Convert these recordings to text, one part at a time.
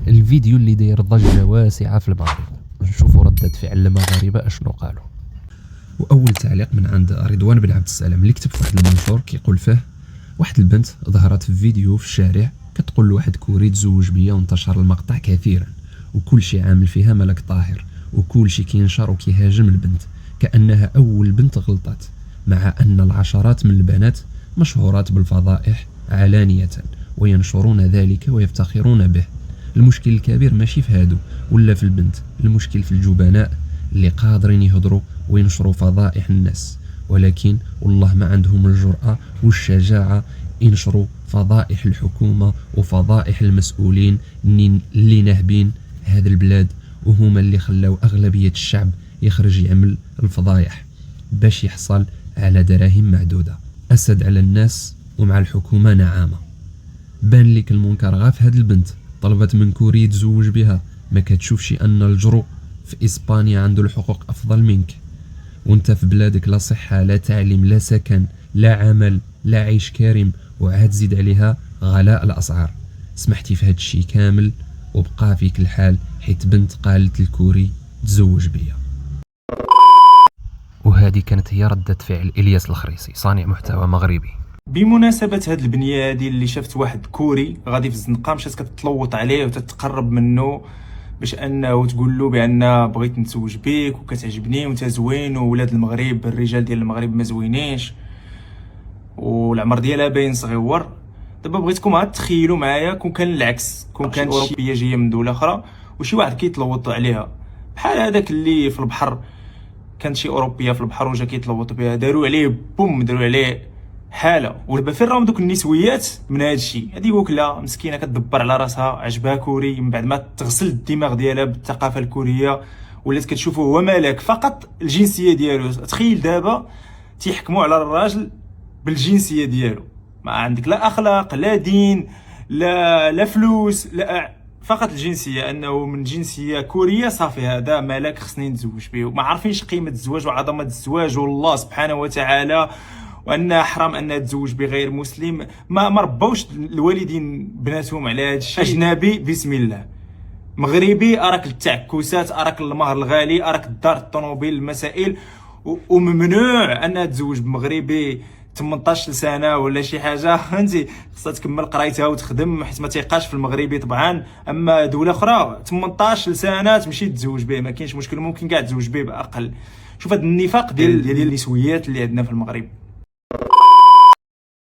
الفيديو اللي داير ضجة واسعة في المغرب. نشوفوا ردة فعل المغاربة اشنو قالوا. واول تعليق من عند رضوان بن عبد السلام اللي كتب في واحد المنشور كيقول فيه: واحد البنت ظهرت في فيديو في الشارع كتقول لواحد كوري تزوج بيا، وانتشر المقطع كثيرا، وكل شيء عامل فيها ملك طاهر، وكل شيء كينشر وكيهاجم البنت كأنها أول بنت غلطت، مع أن العشرات من البنات مشهورات بالفضائح علانية وينشرون ذلك ويفتخرون به. المشكل الكبير ماشي في هادو ولا في البنت، المشكل في الجبناء اللي قادرين يهضروا وينشروا فضائح الناس، ولكن والله ما عندهم الجرأة والشجاعة ينشروا فضائح الحكومة وفضائح المسؤولين اللي ناهبين هذا البلاد، وهما اللي خلاو أغلبية الشعب يخرج يعمل الفضايح باش يحصل على دراهم معدودة. أسد على الناس ومع الحكومة نعامة. بان لك المنكر غا في هاد البنت طلبت من كوري تزوج بها، ما كتشوفش أن الجرو في إسبانيا عنده الحقوق أفضل منك، وانت في بلادك لا صحة لا تعليم لا سكن لا عمل لا عيش كريم، وعاد زيد عليها غلاء الأسعار. سمحتي في هاد الشي كامل وبقى فيك الحال حيت بنت قالت الكوري تزوج بيا. وهذه كانت هي ردة فعل إلياس الخريصي، صانع محتوى مغربي. بمناسبة هاد البنية هادي اللي شافت واحد كوري غادي في الزنقة، مشات كتلوط عليه وتتقرب منه باش انه تقول له بان بغيت نتزوج بيك وكتعجبني وانت زوين، وولاد المغرب الرجال ديال المغرب ما زوينينش والعمر ديالها باين صغيور. دابا بغيتكم عاد تخيلوا معايا كون كان العكس، كون كانت اوروبيه جايه من دوله اخرى وشي واحد كيتلوط عليها بحال هذاك اللي في البحر، كانت شي اوروبيه في البحر وجا كيتلوط بها، داروا عليه بوم، داروا عليه حاله. ودابا فين راهم دوك النسويات من هذا الشيء؟ هذه وكله مسكينه كتدبر على راسها، عجبها كوري، من بعد ما تغسل الدماغ ديالها بالثقافه الكوريه ولات كتشوفه هو ملك فقط الجنسيه ديالو. تخيل دابا تيحكموا على الراجل بالجنسيه ديالو، ما عندك لا اخلاق لا دين لا فلوس، لا فقط الجنسيه، انه من جنسيه كوريه صافي هذا ملك خصني نتزوج به. ما عارفينش قيمه الزواج وعظمه الزواج والله سبحانه وتعالى، وان حرام ان تزوج بغير مسلم. ما ربوش الوالدين بناتهم على هذا الشيء. اجنبي بسم الله، مغربي اراك التعكسات، اراك المهر الغالي، اراك الدار الطوموبيل المسائل، وممنوع ان تزوج بمغربي 18 سنه ولا شي حاجه. انت خصها تكمل قرايتها وتخدم حيت ما تيقاش في المغربي طبعا. اما دوله اخرى 18 سنه تمشي تزوج به ما كاينش مشكل، ممكن كاع تزوج به باقل. شوف هذا النفاق ديال النسويات اللي عندنا في المغرب.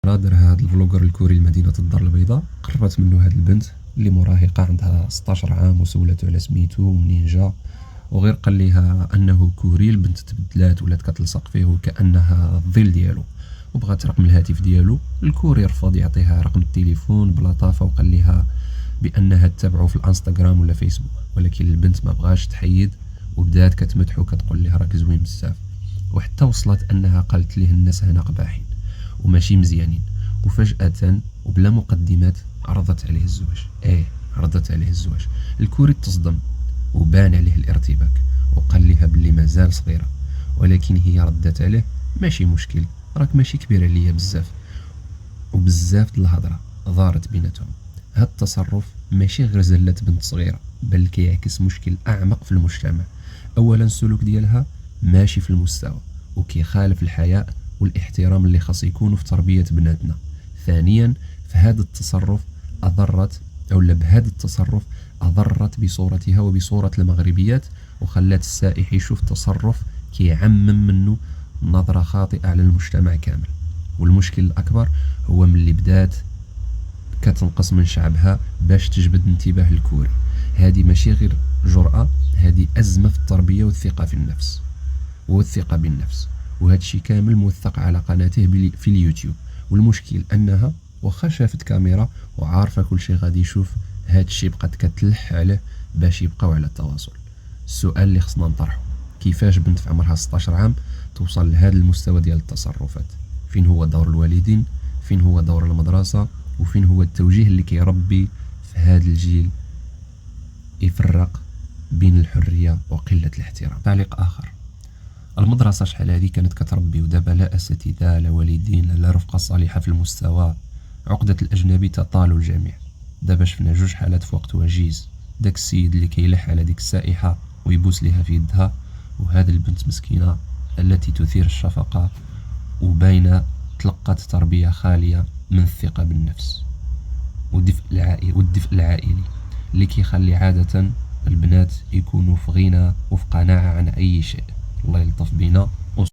درها هاد الفلوغر الكوري لمدينة الدار البيضاء، قربت منه هاد البنت اللي مراهقة عندها 16 عام وسولته على سميتو ومنين جا، وغير قال ليها انه كوري. البنت تبدلات ولات كتلصق فيه وكانها الظل ديالو، وبغات رقم الهاتف ديالو. الكوري رفض يعطيها رقم التليفون بلطافه وقال لها بانها تتابعه في الانستغرام ولا فيسبوك، ولكن البنت ما بغاش تحيد وبدات كتمدحو كتقول ليه راك زوين بزاف، وحتى وصلت انها قالت ليه الناس هنا قباحين وماشي مزيانين. وفجأة وبلا مقدمات عرضت عليه الزواج. عرضت عليه الزواج. الكوري تصدم وبان عليه الارتباك وقال لها باللي مازال صغيرة، ولكن هي ردت عليه ماشي مشكل، راك ماشي كبير عليا بزاف. وبزاف د الهضره دارت بيناتهم. هاد التصرف ماشي غير زلة بنت صغيرة، بل كيعكس مشكل اعمق في المجتمع. اولا السلوك ديالها ماشي في المستوى وكيخالف الحياء والاحترام اللي خاص يكونوا في تربية بناتنا. ثانيا في هذا التصرف بهذا التصرف أضرت بصورتها وبصورة المغربيات، وخلات السائح يشوف تصرف كيعمم منه نظرة خاطئة على المجتمع كامل. والمشكل الأكبر هو من اللي بدات كتنقص من شعبها باش تجبد انتباه الكوري. هذه ماشي غير جرأة، هذه أزمة في التربية والثقة في النفس والثقة بالنفس. وهذا الشيء كامل موثق على قناته في اليوتيوب. والمشكل انها واخا شافت كاميرا وعارفه كل شيء غادي يشوف هذا الشيء بقات كتلح عليه باش يبقاو على التواصل. السؤال اللي خصنا نطرحه: كيفاش بنت في عمرها 16 عام توصل لهذا المستوى ديال التصرفات؟ فين هو دور الوالدين؟ فين هو دور المدرسه؟ وفين هو التوجيه اللي كيربي في هذا الجيل يفرق بين الحريه وقله الاحترام؟ تعليق اخر: المدرسة شحال هذه كانت كتربي ودابا لا أساتذة لا والدين لا رفقة صالحة في المستوى. عقدة الأجنبي تطال الجميع. دابا شفنا جوج حالات في وقت وجيز داك السيد اللي كيلح على ديك السائحة ويبوس ليها في يدها، وهذه البنت مسكينة التي تثير الشفقة وباينة تلقت تربية خالية من الثقة بالنفس والدفء العائلي اللي كيخلي عادة البنات يكونوا في غنى وفي قناعة عن أي شيء. الله يلطف بينا.